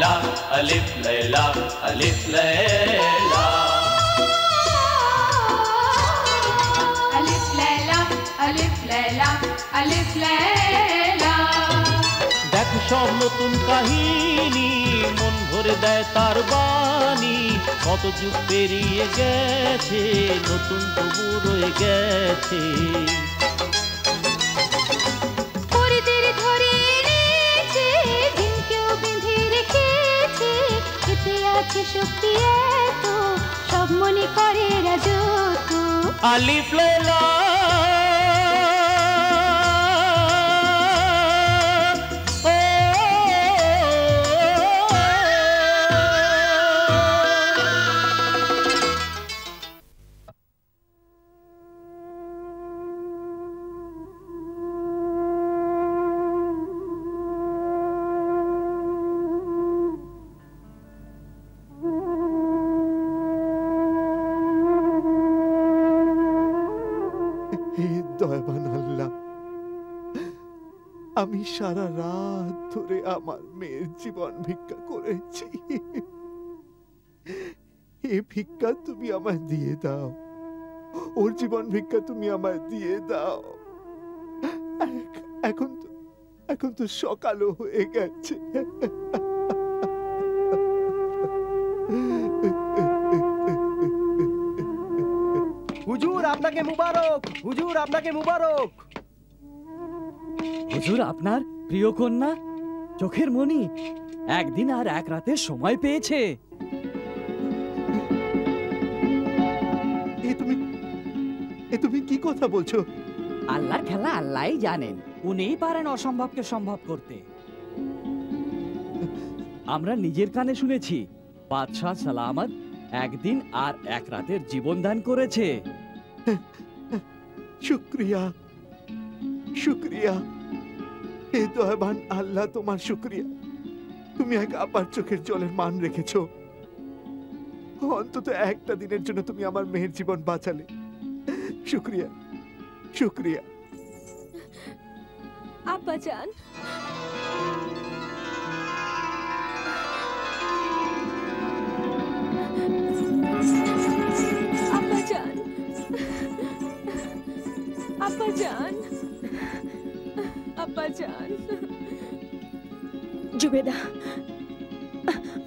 लैला अलिफ लैला अलिफ लैला अलिफ लैला अलिफ लैला अलिफ लैला। देख सब नतून काहिनी मन भरे देय तार बानी कत जुग पेरिये गेछे नतून तबु रये गेछे পরিদের ধরে এনেছে দিনকেও বেঁধে রেখেছে এতে আছে শক্তি এত সব মনে করে রাজত্ব। আলিফ লাইলা দয়াবান আল্লাহ, আমি সারা রাত ধরে আমার মেয়ের জীবন ভিক্ষা করেছি। এ ভিক্ষা তুমি আমায় দিয়ে দাও, ওর জীবন ভিক্ষা তুমি আমায় দিয়ে দাও। এখন তো সকালও হয়ে গেছে। হুজুর আপনাকে মুবারক, হুজুর আপনাকে মুবারক। হুজুর আপনার প্রিয় কন্যা চোখের মণি একদিন আর এক রাতের সময় পেয়েছে। এ তুমি কি কথা বলছো? আল্লাহর খেলা আল্লাহই জানেন, উনিই পারেন অসম্ভবকে সম্ভব করতে। আমরা নিজের কানে শুনেছি বাদশাহ সালামত একদিন আর এক রাতের জীবন দান করেছে। শুকরিয়া শুকরিয়া, হে দয়াবান আল্লাহ তোমার শুকরিয়া। তুমি এক আপার চোখের জলের মান রেখেছ। অন্তত একটা দিনের জন্য তুমি আমার মেয়ের জীবন বাঁচালে। শুকরিয়া শুকরিয়া। আব্বাজান আব্বাজান আব্বাজান আব্বাজান। জুবেদা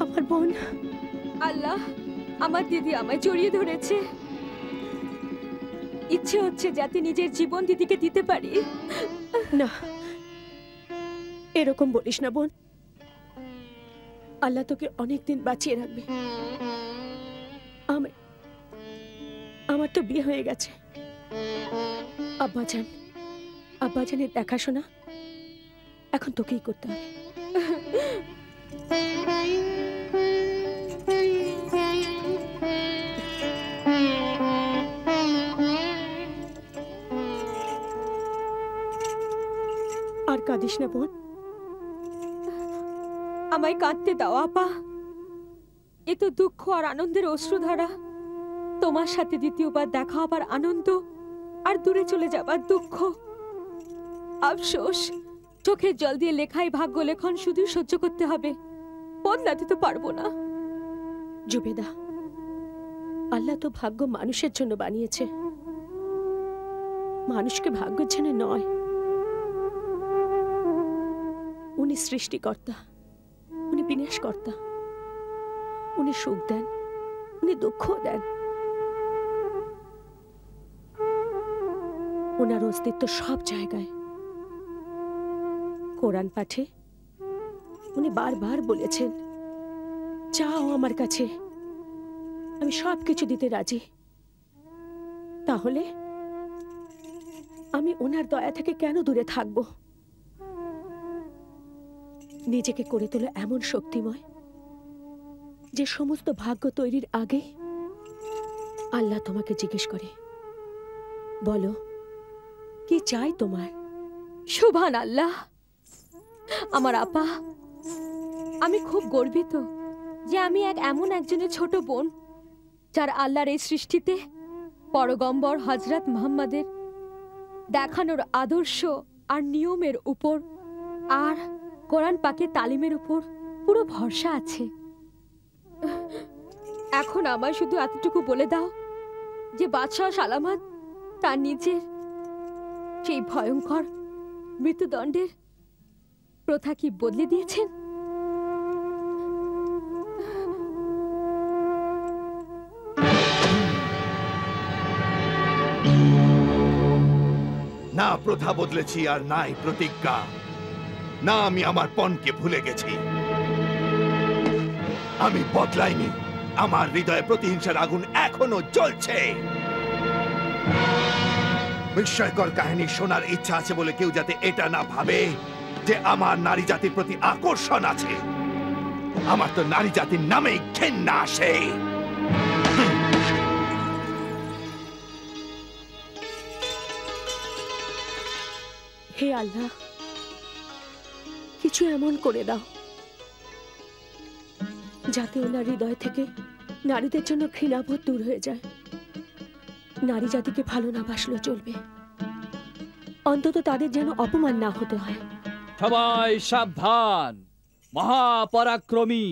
আমার বোন। আল্লাহ, আমার দিদি আমায় জড়িয়ে ধরেছে। ইচ্ছে হচ্ছে যাতে নিজের জীবন দিদিকে দিতে পারি। না, এরকম বলিস না বোন। আল্লাহ তোকে অনেকদিন বাঁচিয়ে রাখবে। আমার তো বিয়ে হয়ে গেছে। আব্বাজানের দেখাশোনা এখন তোকেই করতে হবে। আর কাঁদিস না বোন। আমায় কাঁদতে দাও আপা। এ তো দুঃখ আর আনন্দের অশ্রুধারা। তোমার সাথে দ্বিতীয়বার দেখা হবার আনন্দ আর দূরে চলে যাবার দুঃখ। আফসোস, চোখের জল দিয়ে লেখাই ভাগ্য লেখন শুধু সহ্য করতে হবে, বদলাতে তো পারবো না। জুবেদা, আল্লাহ তো ভাগ্য মানুষের জন্য বানিয়েছে, মানুষকে ভাগ্যের জন্য নয়। উনি সৃষ্টিকর্তা, উনি বিনাশকর্তা। উনি সুখ দেন, উনি দুঃখ দেন। ওনার অস্তিত্ব সব জায়গায়। কোরআন পাঠে উনি বারবার বলেছেন, চাও আমার কাছে, আমি সবকিছু দিতে রাজি। তাহলে আমি ওনার দয়া থেকে কেন দূরে থাকব? নিজেকে করে তোলো এমন শক্তিময় যে সমস্ত ভাগ্য তৈরির আগে আল্লাহ তোমাকে জিজ্ঞেস করে, বলো কি চাই তোমার? সুবহান আল্লাহ। আমার আপা, আমি খুব গর্বিত যে আমি এমন একজনের ছোট বোন যার আল্লাহর এই সৃষ্টিতে পয়গম্বর হযরত মুহাম্মাদের দেখানোর আদর্শ আর নিয়মের উপর আর কোরআন পাকের তালিমের উপর পুরো ভরসা আছে। এখন আমায় শুধু এতটুকু বলে দাও যে বাদশাহ সালামত তার নিজের সেই ভয়ঙ্কর মৃত্যুদণ্ডের প্রথা কি বদলে দিয়েছেন? না প্রথা বদলেছি আর নাই প্রতিজ্ঞা। না আমি আমার পণকে ভুলে গেছি। আমি বদলাইনি। আমার হৃদয়ে প্রতিহিংসার আগুন এখনো জ্বলছে। বিস্ময়কর কাহিনী শোনার ইচ্ছা আছে বলে কেউ যাতে এটা না ভাবে যে আমার নারী জাতির প্রতি আকর্ষণ আছে। আমার তো নারী জাতির নামেই ঘেন্না আসে। হে আল্লাহ, কিছু এমন করে দাও যাতে ওনার হৃদয় থেকে নারীদের জন্য ঘৃণাবোধ দূর হয়ে যায়। নারী জাতিকে ভালো না বাসলেও চলবে, অন্তত তাদের যেন অপমান না হতে হয়। সবাই সাবধান, মহাপরাক্রমী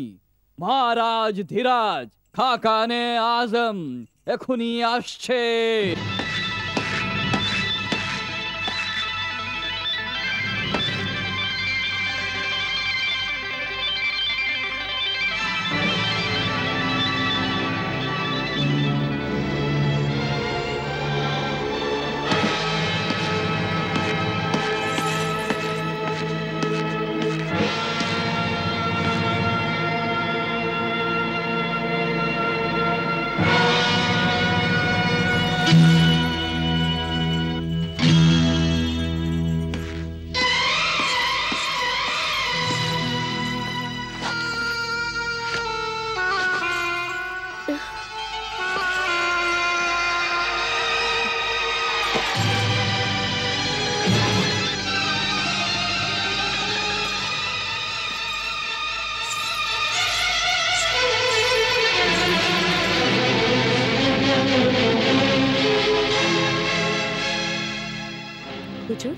মহারাজ ধীরাজ খাকানে আজম এখনই আসছে। হুজুর,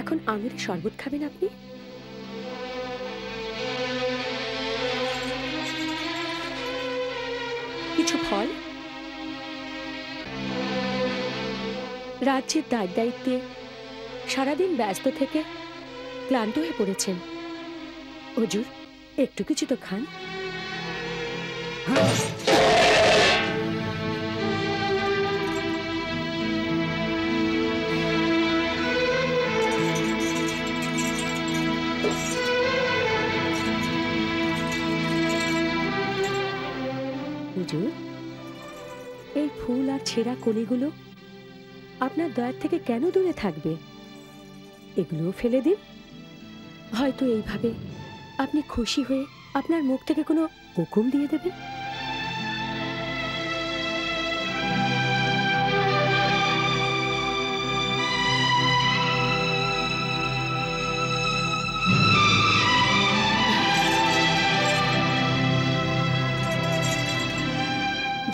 এখন আঙুরের শরবত খাবেন আপনি? কিছু ফল? রাজ্যের দায়িত্বে সারাদিন ব্যস্ত থেকে ক্লান্ত হয়ে পড়েছেন। হুজুর, একটু কিছু তো খান। হুজুর, এই ফুল আর ছেঁড়া কলিগুলো আপনার দয়ার থেকে কেন দূরে থাকবে? এগুলোও ফেলে দিন। হয়তো এইভাবে আপনি খুশি হয়ে আপনার মুখ থেকে কোনো হুকুম দিয়ে দেবেন।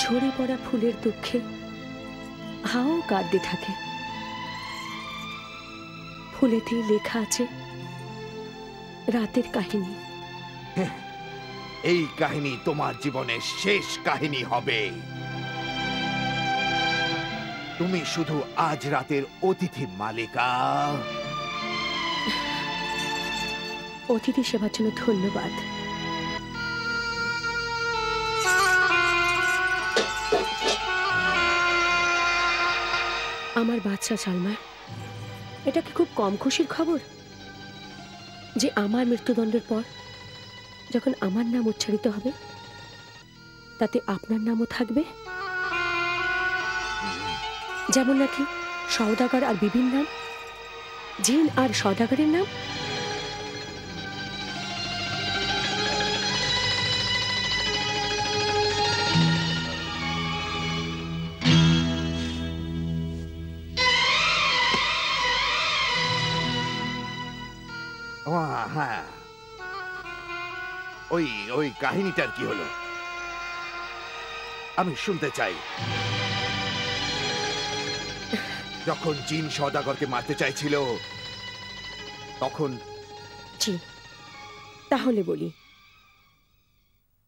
ঝরে পড়া ফুলের দুঃখে হাও কাঁদতে থাকে। ফুলেতেই লেখা আছে রাতের কাহিনী। এই কাহিনী তোমার জীবনের শেষ কাহিনী হবে। তুমি শুধু আজ রাতের অতিথি মালিকা। অতিথি সেবার জন্য ধন্যবাদ। আমার বাচ্চা সালমা, এটা কি খুব কম খুশির খবর যে আমার মৃত্যুদণ্ডের পর যখন আমার নাম উচ্চারিত হবে তাতে আপনার নামও থাকবে? যেমন নাকি সওদাগর আর বিবির নাম, জিন আর সওদাগরের নাম। হ্যাঁ, ওই ওই কাহিনীটার কি হলো? আমি শুনতে চাই। যখন জিন সওদাগরকে মারতে চাইছিল তখন? জি, তাহলে বলি।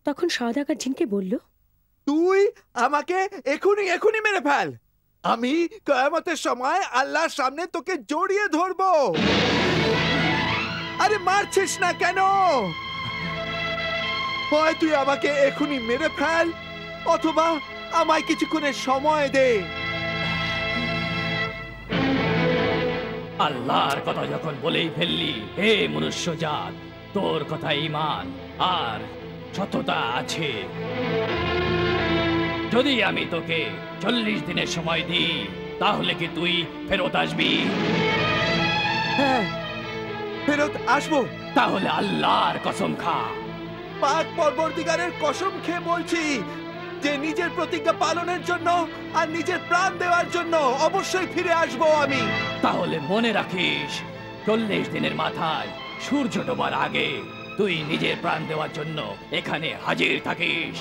তখন সওদাগর জিনকে বলল, তুই আমাকে এখনই মেরে ফেল, আমি কিয়ামতের সময় আল্লাহর সামনে তোকে জড়িয়ে ধরবো। আরে মারছিস না কেন? হয় তুই আমাকে এখনই মেরে ফেল, অথবা আমায় কিছুক্ষণের সময় দে। আল্লাহর কথা যখন বলেই ফেললি, হে মনুষ্যজাত, তোর কথা ঈমান আর সততা আছে। যদি আমি তোকে 40 দিনের সময় দিই, তাহলে কি তুই ফেরত আসবি? হ্যাঁ, ফেরত আসবো। তাহলে আল্লাহর কসম খা। পাক পরবর্তীকারের কসম খেয়ে বলছি যে নিজের প্রতিজ্ঞা পালনের জন্য আর নিজের প্রাণ দেওয়ার জন্য অবশ্যই ফিরে আসবো আমি। তাহলে মনে রাখিস, 40 দিনের মাথায় সূর্য ডোবার আগে তুই নিজের প্রাণ দেওয়ার জন্য এখানে হাজির থাকিস।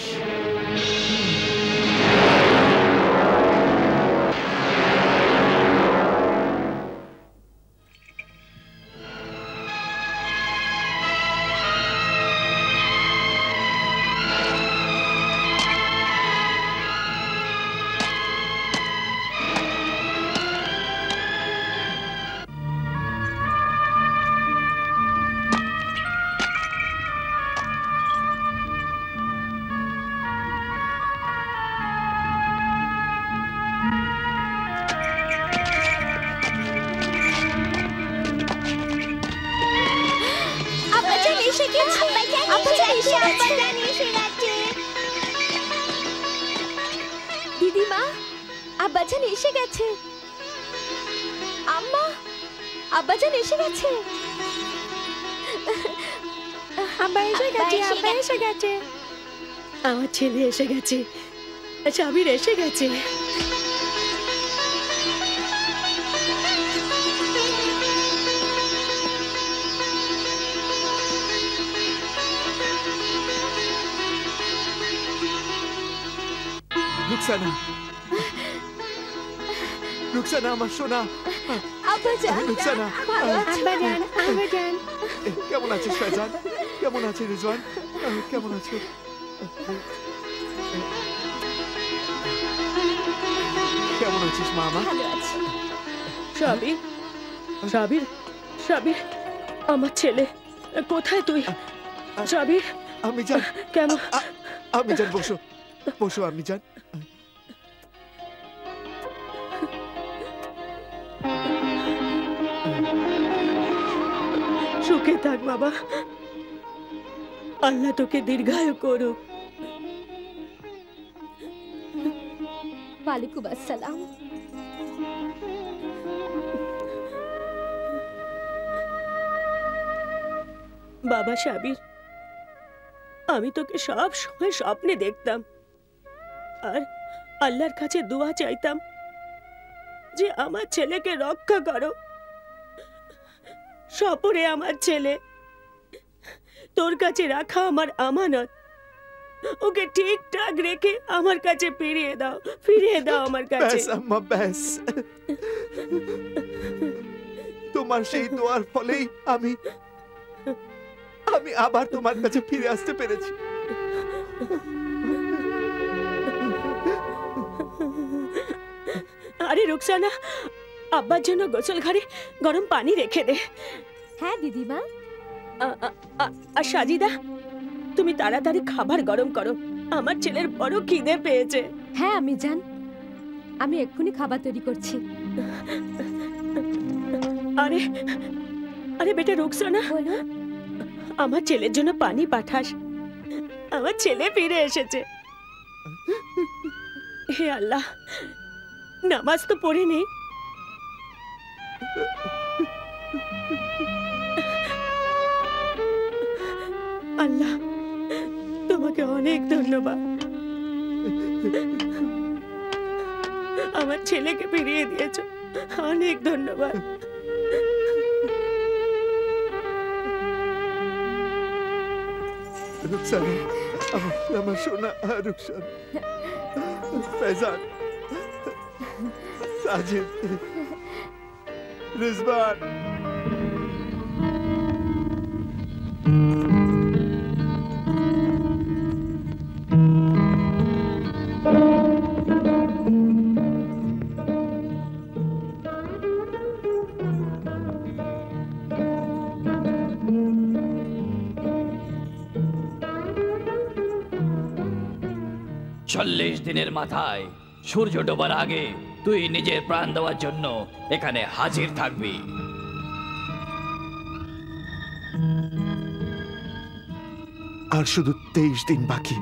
দিদিমা, আব্বাজান এসে গেছে। আম্মা, আব্বাজান এসে গেছে। আব্বা এসে গেছে, আব্বা এসে গেছে। আমার ছেলে এসে গেছে, সাবির এসে গেছে। রুকসানা, রুকসানা আমার সোনা। আব্বাজান, রুকসানা, আব্বাজান, আব্বাজান। কেমন আছিস ফয়জান? কেমন আছে রিজওয়ান? কেমন আছো? কেমন আছিস মা? আমার ভালো আছি। সাবির, সাবির, সাবির, আমার ছেলে কোথায় তুই? সাবির, আমি জান। কেমন? আমি জান, বসো বসো। আমি জান, সুখে থাক বাবা, আল্লাহ তোকে দীর্ঘায়ু করুক। ওয়ালাইকুম আসসালাম। বাবা সাবির, আমি তোকে সব সময় স্বপ্নে দেখতাম আর আল্লাহর কাছে দোয়া চাইতাম যে আমার ছেলেকে রক্ষা করো। সপরে আমার ছেলে, তোর কাছে রাখা আমার আমানত, ওকে ঠিকঠাক রেখে আমার কাছে ফিরিয়ে দাও আমার কাছে। ব্যাস আম্মা, ব্যাস। তোমার সেই দোয়ার ফলেই আমি আবার তোমার কাছে ফিরে আসতে পেরেছি। আরে রুকসানা, আব্বার জন্য গোসল ঘরে গরম পানি রেখে দে। হ্যাঁ দিদিমা। আর সাজিদা, তুমি তাড়াতাড়ি খাবার গরম করো, আমার ছেলের বড় খিদে পেয়েছে। হ্যাঁ আমি জান, আমি এক্ষুনি খাবার তৈরি করছি। আরে আরে বেটা রুকসানা, বলো। আমার ছেলের জন্য পানি পাঠাস, আমার ছেলে ফিরে এসেছে। হে আল্লাহ, নামাজ তো পড়ে নেই। আল্লাহ, তোমাকে অনেক ধন্যবাদ, আমার ছেলেকে ফিরিয়ে দিয়েছো, অনেক ধন্যবাদ। রুকসানা, আমার সোনা রুকসানা, ফয়জান, সাজিদ, রিজওয়ান। 40 দিনের মাথায় সূর্য ডোবার আগে তুই নিজের প্রাণ দেওয়ার জন্য এখানে হাজির থাকবি। আর শুধু 23 দিন বাকি।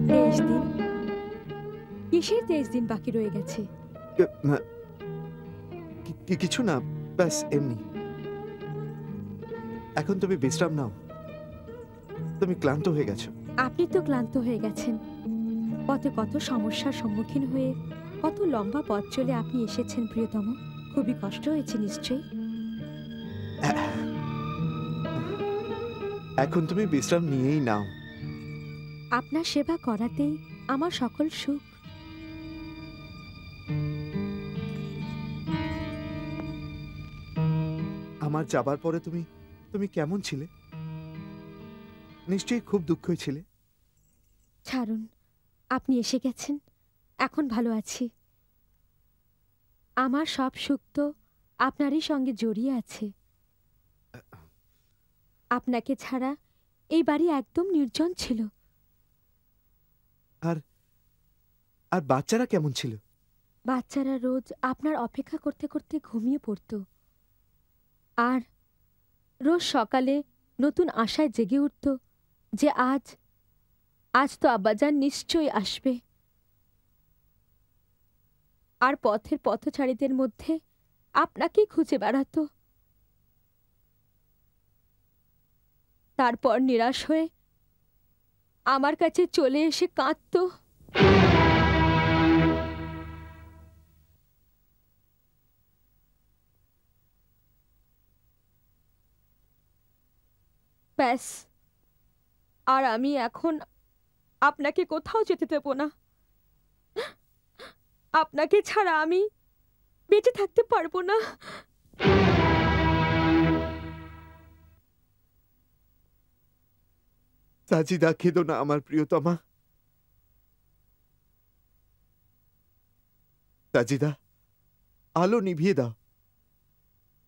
23 দিন? কিসের 23 দিন বাকি রয়ে গেছে? কিছু না, ব্যাস এমনি। এখন তুমি বিশ্রাম নাও, তুমি ক্লান্ত হয়ে গেছো। আপনি তো ক্লান্ত হয়ে গেছেন। পথে কত সমস্যার সম্মুখীন হয়ে কত লম্বা পথ চলে আপনি এসেছেন প্রিয়তম। খুবই কষ্ট হয়েছে নিশ্চয়ই। এখন তুমি বিশ্রাম নিয়েই নাও। আপনার সেবা করাতেই আমার সকল সুখ। আমার যাবার পরে তুমি কেমন ছিলে? নিশ্চয়ই খুব দুঃখই ছিলে। ছাড়ুন, আপনি এসে গেছেন, এখন ভালো আছি। আমার সব সুখ তো আপনারই সঙ্গে জড়িয়ে আছে। আপনাকে ছাড়া এই বাড়ি একদম নির্জন ছিল। আর বাচ্চারা কেমন ছিল? বাচ্চারা রোজ আপনার অপেক্ষা করতে করতে ঘুমিয়ে পড়ত, আর রোজ সকালে নতুন আশায় জেগে উঠত যে আজ তো আব্বাজান নিশ্চয়ই আসবে। আর পথের পথচারীদের মধ্যে আপনাকেই খুঁজে বেড়াতো। তারপর নিরাশ হয়ে আমার কাছে চলে এসে কাঁদতো। ব্যাস, আর আমি এখন আপনাকে কোথাও যেতে দেব না। আপনাকে ছাড়া আমি বেঁচে থাকতে পারবো না। সাজিদা, খেদো না আমার প্রিয়তমা। সাজিদা, আলো নিভিয়ে দাও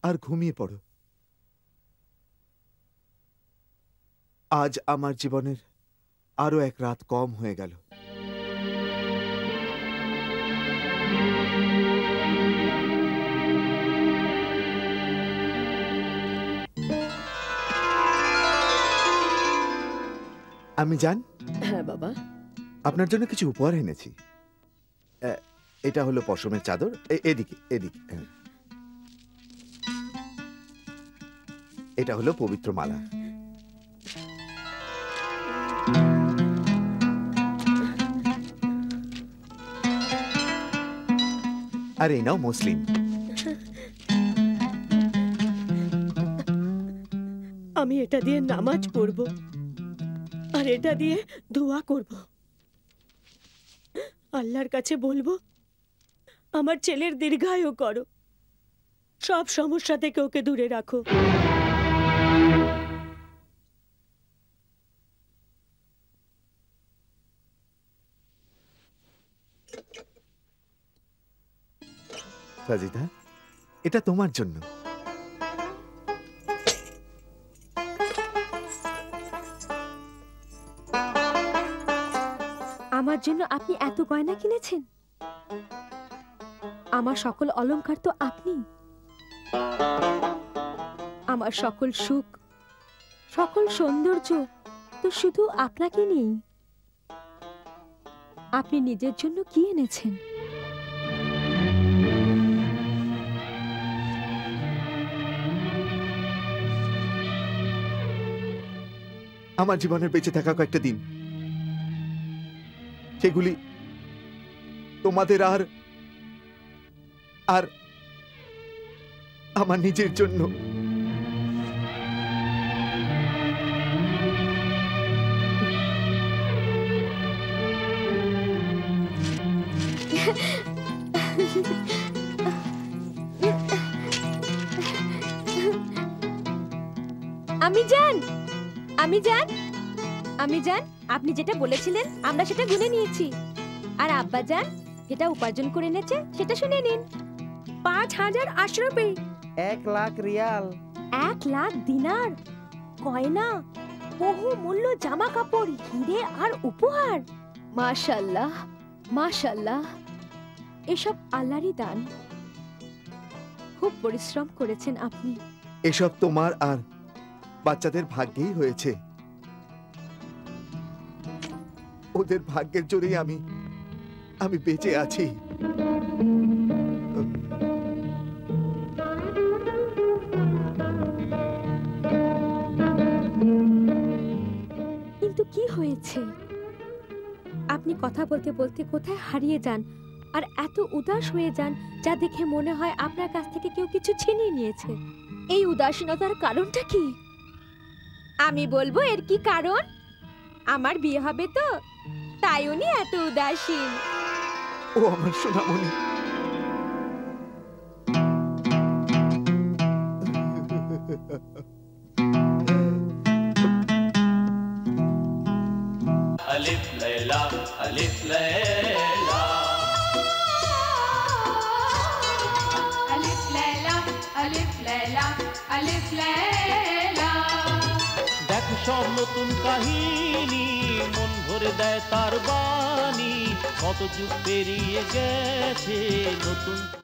আর ঘুমিয়ে পড়ো। আজ আমার জীবনের আরো এক রাত কম হয়ে গেল। আমি জান, হ্যাঁ বাবা। আপনার জন্য কিছু উপহার এনেছি। এটা হলো পশমের চাদর। এদিকে এদিকে। এটা হলো পবিত্র মালা। আর এই নাও মুসলিম। আমি এটা দিয়ে নামাজ পড়ব আর এটা দিয়ে দোয়া করব। আল্লাহর কাছে বলবো আমার ছেলের দীর্ঘায়ু করো, সব সমস্যা থেকে ওকে দূরে রাখো। সাজিদা, এটা তোমার জন্য। আমার জন্য আপনি এত গয়না কিনেছেন? আমার সকল অলংকার তো আপনি। আমার সকল সুখ, সকল সৌন্দর্য তো শুধু আপনাকে নেই। আপনি নিজের জন্য কি এনেছেন? আমার জীবনের বেঁচে থাকা কয়েকটা দিন, সেগুলি তোমাদের আর আমার নিজের জন্য। আমি জান, আপনি যেটা বলেছিলেন আমরা সেটা গুনে নিয়েছি। আর আব্বাজান যেটা উপার্জন করে এনেছে সেটা শুনে নিন। 5000 আশরাফি, 1 লাখ রিয়াল, 1 লাখ দিনার, গয়না, বহু মূল্য জামা কাপড়, হিরে আর উপহার। মাশাআল্লাহ, মাশাআল্লাহ। এসব আল্লাহরই দান। খুব পরিশ্রম করেছেন আপনি। এসব তোমার আর বাচ্চাদের ভাগ্যেই হয়েছে। ওদের ভাগ্যের জোরেই আমি বেঁচে আছি। কিন্তু কি হয়েছে? আপনি কথা বলতে বলতে কোথায় হারিয়ে যান আর এত উদাস হয়ে যান, যা দেখে মনে হয় আপনার কাছ থেকে কেউ কিছু ছিনিয়ে নিয়েছে। এই উদাসীনতার কারণটা কি? আমি বলবো এর কি কারণ? আমার বিয়ে হবে তো, তাই উনি এত উদাসীন। ও আমার সোনামণি। अलिफ लैला अलिफ लैला अलिफ लैला अलिफ लैला अलिफ लैला। দেখো সব নতুন কাহিনী, মন ভরে দেয় তার বাণী, কত যুগ পেরিয়ে গেছে নতুন